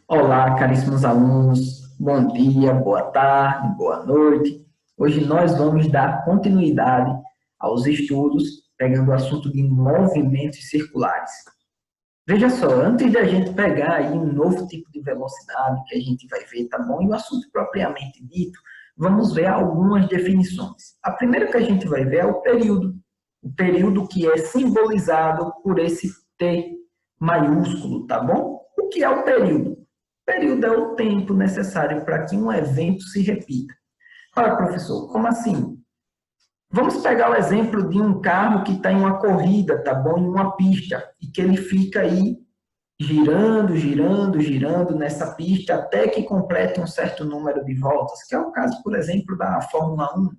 Olá, caríssimos alunos, bom dia, boa tarde, boa noite. Hoje nós vamos dar continuidade aos estudos, pegando o assunto de movimentos circulares. Veja só, antes da gente pegar aí um novo tipo de velocidade que a gente vai ver, tá bom? E o assunto propriamente dito, vamos ver algumas definições. A primeira que a gente vai ver é o período que é simbolizado por esse T maiúsculo, tá bom? O que é o período? O período é o tempo necessário para que um evento se repita. Ora, professor, como assim? Vamos pegar o exemplo de um carro que está em uma corrida, tá bom? Em uma pista, e que ele fica aí girando, girando, girando nessa pista até que complete um certo número de voltas, que é o caso, por exemplo, da Fórmula 1.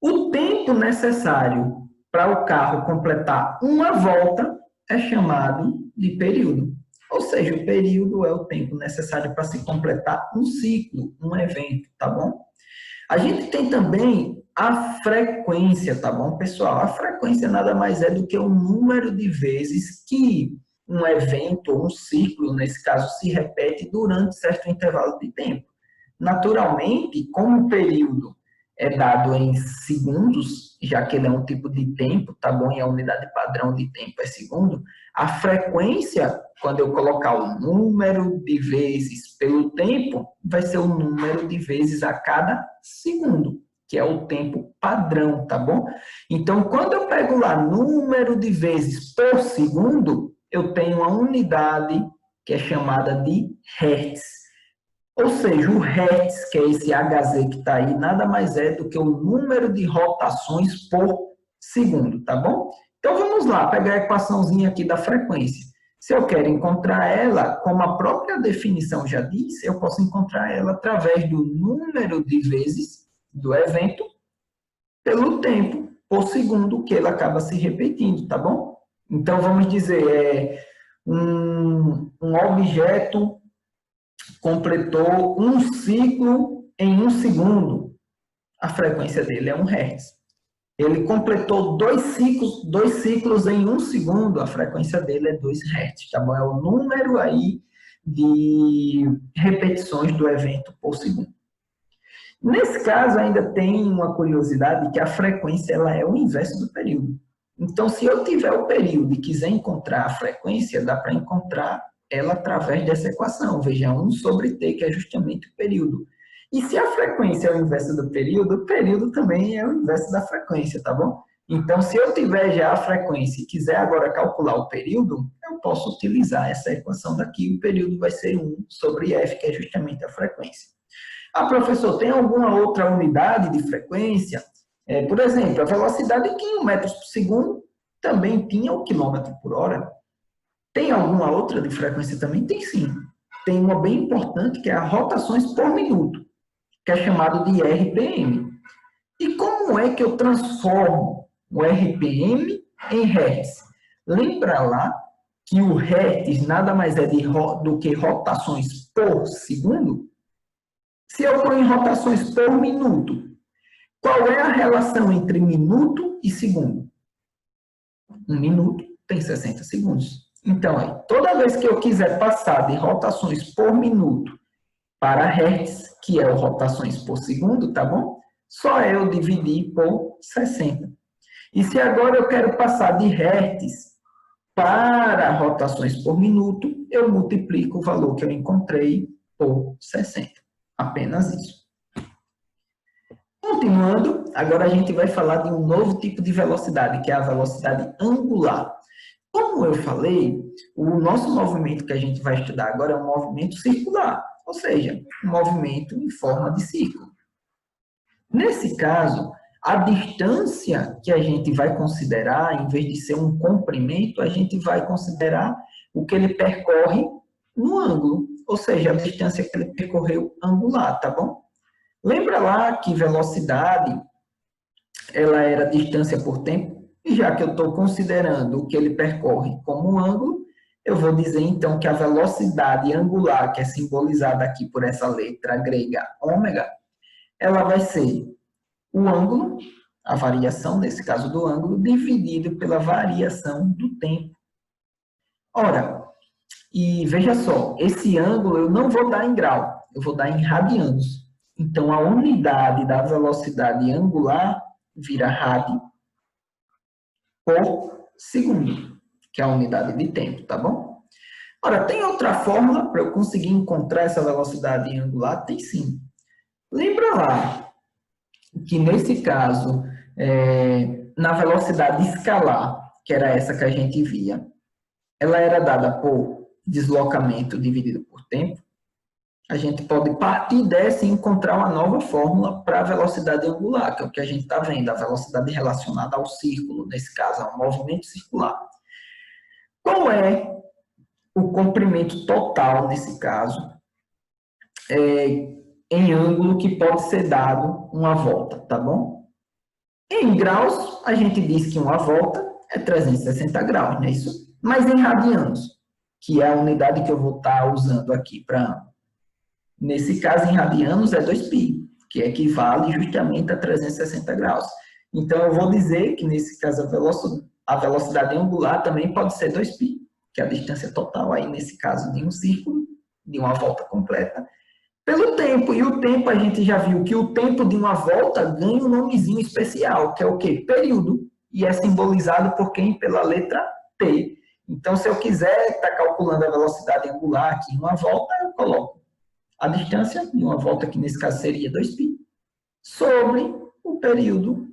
O tempo necessário para o carro completar uma volta é chamado de período. Ou seja, o período é o tempo necessário para se completar um ciclo, um evento, tá bom? A gente tem também a frequência, tá bom, pessoal? A frequência nada mais é do que o número de vezes que um evento ou um ciclo, nesse caso, se repete durante certo intervalo de tempo. Naturalmente, como o período é dado em segundos, já que ele é um tipo de tempo, tá bom? E a unidade padrão de tempo é segundo, a frequência, quando eu colocar o número de vezes pelo tempo, vai ser o número de vezes a cada segundo, que é o tempo padrão, tá bom? Então, quando eu pego lá número de vezes por segundo, eu tenho uma unidade que é chamada de hertz. Ou seja, o Hertz, que é esse Hz que está aí, nada mais é do que o número de rotações por segundo, tá bom? Então vamos lá, pegar a equaçãozinha aqui da frequência. Se eu quero encontrar ela, como a própria definição já diz, eu posso encontrar ela através do número de vezes do evento pelo tempo por segundo que ele acaba se repetindo, tá bom? Então vamos dizer, um objeto completou um ciclo em um segundo, a frequência dele é 1 Hz. Ele completou dois ciclos em um segundo, a frequência dele é 2 Hz, tá bom? É o número aí de repetições do evento por segundo. Nesse caso, ainda tem uma curiosidade que a frequência ela é o inverso do período. Então, se eu tiver o período e quiser encontrar a frequência, dá para encontrar ela através dessa equação. Veja, 1 sobre t, que é justamente o período. E se a frequência é o inverso do período, o período também é o inverso da frequência, tá bom? Então, se eu tiver já a frequência e quiser agora calcular o período, eu posso utilizar essa equação daqui. O período vai ser 1 sobre f, que é justamente a frequência. Ah, professor, tem alguma outra unidade de frequência? Por exemplo, a velocidade em metros por segundo também tinha o quilômetro por hora. Tem alguma outra de frequência também? Tem sim. Tem uma bem importante que é a rotações por minuto, que é chamado de RPM. E como é que eu transformo o RPM em Hertz? Lembra lá que o Hertz nada mais é do que rotações por segundo? Se eu ponho rotações por minuto, qual é a relação entre minuto e segundo? Um minuto tem 60 segundos. Então, aí, toda vez que eu quiser passar de rotações por minuto para Hertz, que é o rotações por segundo, tá bom? Só eu dividir por 60. E se agora eu quero passar de Hertz para rotações por minuto, eu multiplico o valor que eu encontrei por 60. Apenas isso. Continuando, agora a gente vai falar de um novo tipo de velocidade, que é a velocidade angular. Como eu falei, o nosso movimento que a gente vai estudar agora é um movimento circular, ou seja, um movimento em forma de círculo. Nesse caso, a distância que a gente vai considerar, em vez de ser um comprimento, a gente vai considerar o que ele percorre no ângulo, ou seja, a distância que ele percorreu angular, tá bom? Lembra lá que velocidade ela era distância por tempo? E já que eu estou considerando o que ele percorre como um ângulo, eu vou dizer então que a velocidade angular, que é simbolizada aqui por essa letra grega ômega, ela vai ser o ângulo, a variação, nesse caso do ângulo, dividido pela variação do tempo. Ora, E veja só, esse ângulo eu não vou dar em grau, eu vou dar em radianos. Então, a unidade da velocidade angular vira rad por segundo, que é a unidade de tempo, tá bom? Ora, tem outra fórmula para eu conseguir encontrar essa velocidade angular? Tem sim. Lembra lá que nesse caso, na velocidade escalar, que era essa que a gente via, ela era dada por deslocamento dividido por tempo. A gente pode partir dessa e encontrar uma nova fórmula para a velocidade angular, que é o que a gente está vendo, a velocidade relacionada ao círculo, nesse caso, ao movimento circular. Qual é o comprimento total, nesse caso, em ângulo que pode ser dado uma volta, tá bom? Em graus, a gente diz que uma volta é 360 graus, não é isso? Mas em radianos, que é a unidade que eu vou estar usando aqui para... Nesse caso, em radianos, é 2π, que equivale justamente a 360 graus. Então, eu vou dizer que, nesse caso, a velocidade angular também pode ser 2π, que é a distância total aí, nesse caso, de um círculo, de uma volta completa, pelo tempo. E o tempo, a gente já viu que o tempo de uma volta ganha um nomezinho especial, que é o quê? Período. E é simbolizado por quem? Pela letra T. Então, se eu quiser estar calculando a velocidade angular aqui em uma volta, eu coloco a distância de uma volta, que nesse caso seria 2π, sobre o período,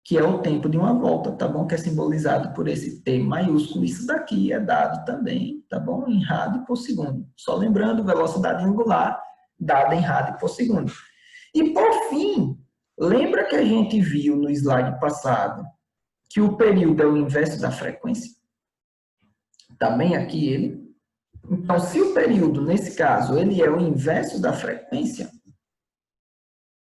que é o tempo de uma volta, tá bom? Que é simbolizado por esse T maiúsculo. Isso daqui é dado também, tá bom? Em rad por segundo. Só lembrando, velocidade angular dada em rad por segundo. E, por fim, lembra que a gente viu no slide passado que o período é o inverso da frequência? Também aqui ele. Então, se o período, nesse caso, ele é o inverso da frequência,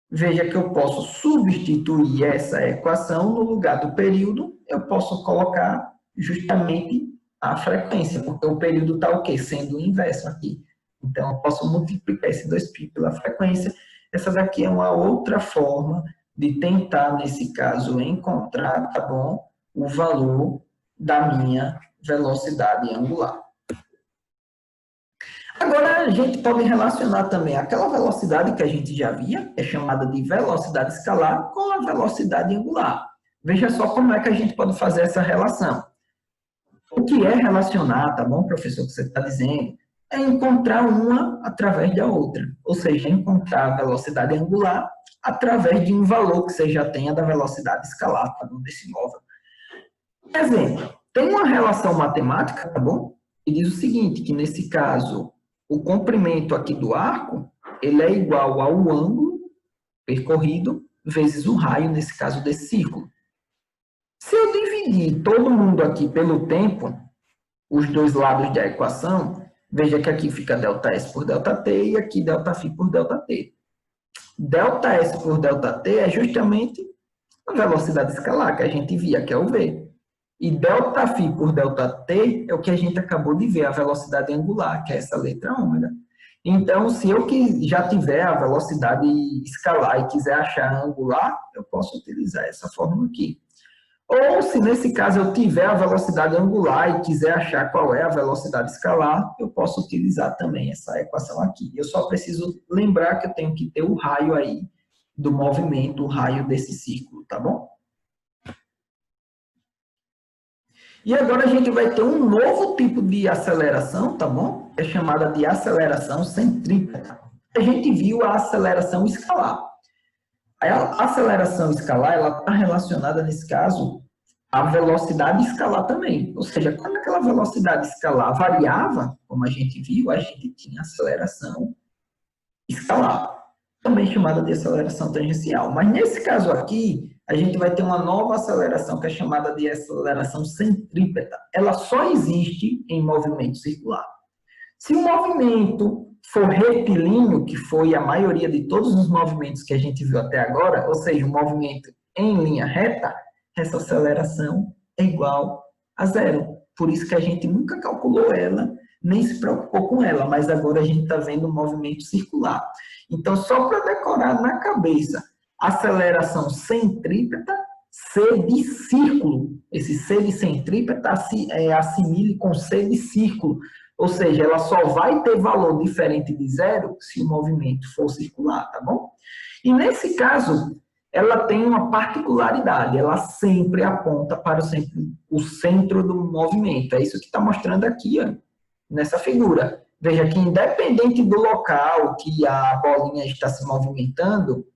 veja que eu posso substituir essa equação no lugar do período, eu posso colocar justamente a frequência, porque o período está o quê? Sendo o inverso aqui. Então, eu posso multiplicar esse 2π pela frequência. Essa daqui é uma outra forma de tentar, nesse caso, encontrar, tá bom, o valor da minha velocidade angular. Agora, a gente pode relacionar também aquela velocidade que a gente já via, que é chamada de velocidade escalar, com a velocidade angular. Veja só como é que a gente pode fazer essa relação. O que é relacionar, tá bom, professor, que você está dizendo? É encontrar uma através da outra. Ou seja, encontrar a velocidade angular através de um valor que você já tenha da velocidade escalar, tá bom, desse móvel. Exemplo, tem uma relação matemática, tá bom? Que diz o seguinte, que nesse caso, o comprimento aqui do arco, ele é igual ao ângulo percorrido vezes o raio, nesse caso, desse círculo. Se eu dividir todo mundo aqui pelo tempo, os dois lados da equação, veja que aqui fica ΔS por ΔT e aqui ΔΦ por ΔT. ΔS por ΔT é justamente a velocidade escalar que a gente via, que é o V. E ΔΦ por ΔT é o que a gente acabou de ver, a velocidade angular, que é essa letra ômega. Então, se eu já tiver a velocidade escalar e quiser achar a angular, eu posso utilizar essa fórmula aqui. Ou, se nesse caso eu tiver a velocidade angular e quiser achar qual é a velocidade escalar, eu posso utilizar também essa equação aqui. Eu só preciso lembrar que eu tenho que ter o raio aí do movimento, o raio desse círculo, tá bom? E agora a gente vai ter um novo tipo de aceleração, tá bom? É chamada de aceleração centrípeta. A gente viu a aceleração escalar. A aceleração escalar, ela está relacionada, nesse caso, à velocidade escalar também. Ou seja, quando aquela velocidade escalar variava, como a gente viu, a gente tinha aceleração escalar, também chamada de aceleração tangencial. Mas nesse caso aqui, a gente vai ter uma nova aceleração que é chamada de aceleração centrípeta. Ela só existe em movimento circular. Se o movimento for retilíneo, que foi a maioria de todos os movimentos que a gente viu até agora, ou seja, um movimento em linha reta, essa aceleração é igual a zero. Por isso que a gente nunca calculou ela, nem se preocupou com ela, mas agora a gente está vendo o movimento circular. Então, só para decorar na cabeça, aceleração centrípeta, C de círculo. Esse C de centrípeta assimile com C de círculo. Ou seja, ela só vai ter valor diferente de zero se o movimento for circular, tá bom? E nesse caso, ela tem uma particularidade, ela sempre aponta para o centro do movimento. É isso que está mostrando aqui, ó, nessa figura. Veja que independente do local que a bolinha está se movimentando,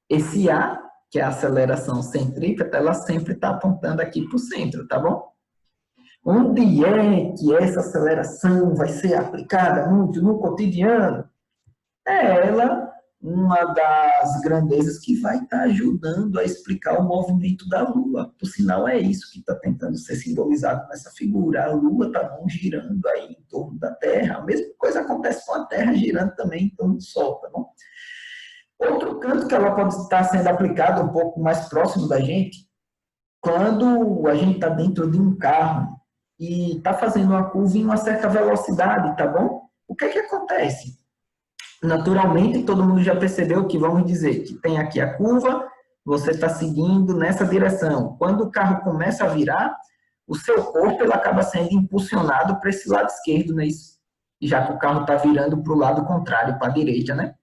esse A, que é a aceleração centrípeta, ela sempre está apontando aqui para o centro, tá bom? Onde é que essa aceleração vai ser aplicada muito no cotidiano? É ela uma das grandezas que vai estar ajudando a explicar o movimento da Lua. Por sinal, é isso que está tentando ser simbolizado nessa figura. A Lua está girando aí em torno da Terra. A mesma coisa acontece com a Terra girando também em torno do Sol, tá bom? Outro canto que ela pode estar sendo aplicada um pouco mais próximo da gente, quando a gente está dentro de um carro e está fazendo uma curva em uma certa velocidade, tá bom? O que é que acontece? Naturalmente, todo mundo já percebeu que, vamos dizer, que tem aqui a curva, você está seguindo nessa direção. Quando o carro começa a virar, o seu corpo ele acaba sendo impulsionado para esse lado esquerdo, não é isso? Já que o carro está virando para o lado contrário, para a direita, né?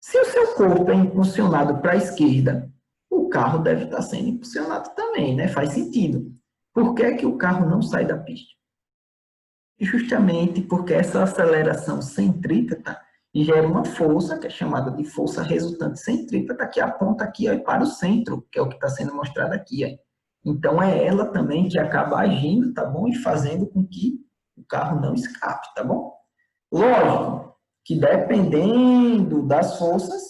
Se o seu corpo é impulsionado para a esquerda, o carro deve estar sendo impulsionado também, né? Faz sentido. Por que que o carro não sai da pista? Justamente porque essa aceleração centrípeta gera uma força, que é chamada de força resultante centrípeta, que aponta aqui ó, para o centro, que é o que está sendo mostrado aqui. Ó. Então, é ela também que acaba agindo, tá bom? E fazendo com que o carro não escape, tá bom? Lógico que dependendo das forças,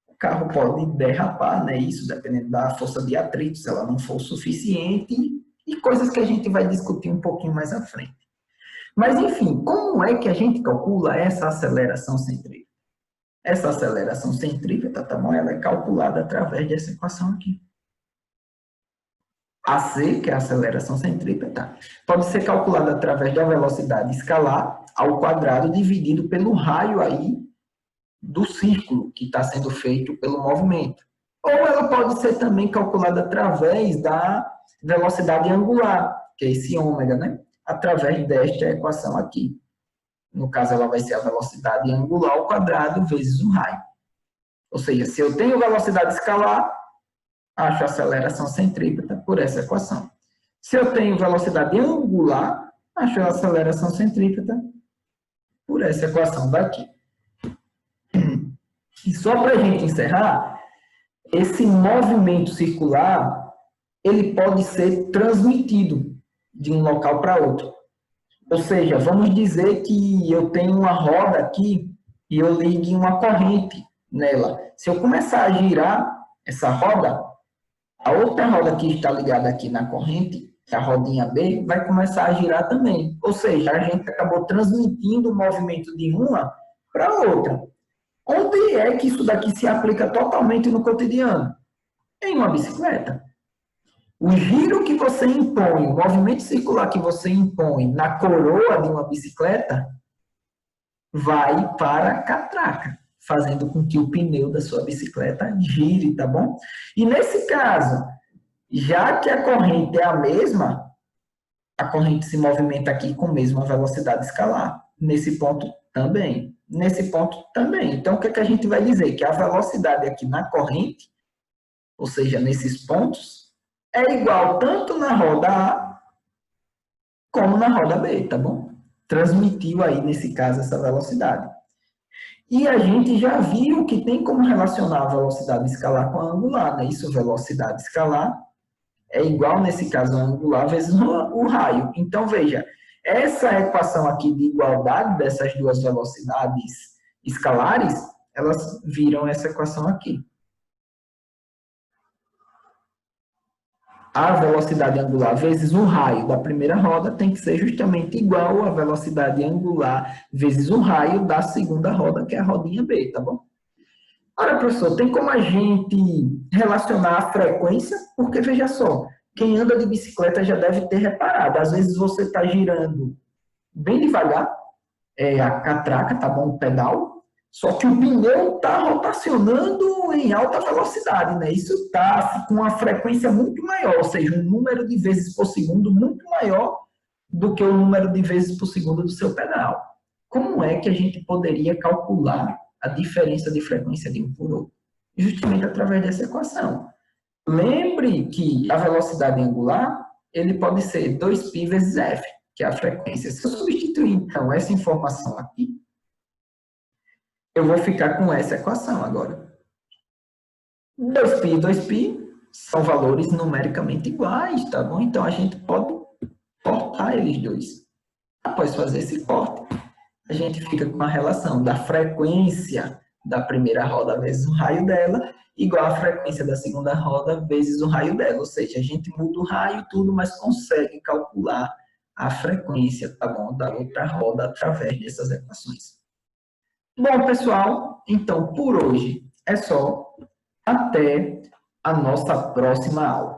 o carro pode derrapar, né? Isso dependendo da força de atrito, se ela não for suficiente, e coisas que a gente vai discutir um pouquinho mais à frente. Mas, enfim, como é que a gente calcula essa aceleração centrípeta? Essa aceleração centrípeta, tá bom? Ela é calculada através dessa equação aqui. AC, que é a aceleração centrípeta, pode ser calculada através da velocidade escalar ao quadrado dividido pelo raio aí do círculo que está sendo feito pelo movimento. Ou ela pode ser também calculada através da velocidade angular, que é esse ômega, né? Através desta equação aqui. No caso, ela vai ser a velocidade angular ao quadrado vezes o raio. Ou seja, se eu tenho velocidade escalar, acho a aceleração centrípeta por essa equação. Se eu tenho velocidade angular, acho a aceleração centrípeta por essa equação daqui. E só para a gente encerrar, esse movimento circular, ele pode ser transmitido de um local para outro. Ou seja, vamos dizer que eu tenho uma roda aqui e eu ligue uma corrente nela. Se eu começar a girar essa roda, a outra roda que está ligada aqui na corrente, que é a rodinha B, vai começar a girar também. Ou seja, a gente acabou transmitindo o movimento de uma para outra. Onde é que isso daqui se aplica totalmente no cotidiano? Em uma bicicleta. O giro que você impõe, o movimento circular que você impõe na coroa de uma bicicleta, vai para a catraca, fazendo com que o pneu da sua bicicleta gire, tá bom? E nesse caso, já que a corrente é a mesma, a corrente se movimenta aqui com a mesma velocidade escalar. Nesse ponto também. Nesse ponto também. Então, o que é que a gente vai dizer? Que a velocidade aqui na corrente, ou seja, nesses pontos, é igual tanto na roda A como na roda B, tá bom? Transmitiu aí, nesse caso, essa velocidade. E a gente já viu que tem como relacionar a velocidade escalar com a angular, né? Isso, velocidade escalar é igual, nesse caso, a angular vezes o raio. Então, veja, essa equação aqui de igualdade dessas duas velocidades escalares, elas viram essa equação aqui. A velocidade angular vezes o raio da primeira roda tem que ser justamente igual à velocidade angular vezes o raio da segunda roda, que é a rodinha B, tá bom? Ora, professor, tem como a gente relacionar a frequência? Porque, veja só, quem anda de bicicleta já deve ter reparado. Às vezes você está girando bem devagar, a catraca, tá bom? O pedal, só que o pneu está rotacionando em alta velocidade, né? Isso está com uma frequência muito maior, ou seja, um número de vezes por segundo muito maior do que o número de vezes por segundo do seu pedal. Como é que a gente poderia calcular a diferença de frequência de um por outro? Justamente através dessa equação. Lembre que a velocidade angular, ele pode ser 2π vezes f, que é a frequência. Se eu substituir, então, essa informação aqui, eu vou ficar com essa equação agora. 2π e 2π são valores numericamente iguais, tá bom? Então, a gente pode cortar eles dois. Após fazer esse corte, a gente fica com a relação da frequência da primeira roda vezes o raio dela, igual a frequência da segunda roda vezes o raio dela. Ou seja, a gente muda o raio tudo, mas consegue calcular a frequência, tá bom, da outra roda através dessas equações. Bom, pessoal, então por hoje é só. Até a nossa próxima aula.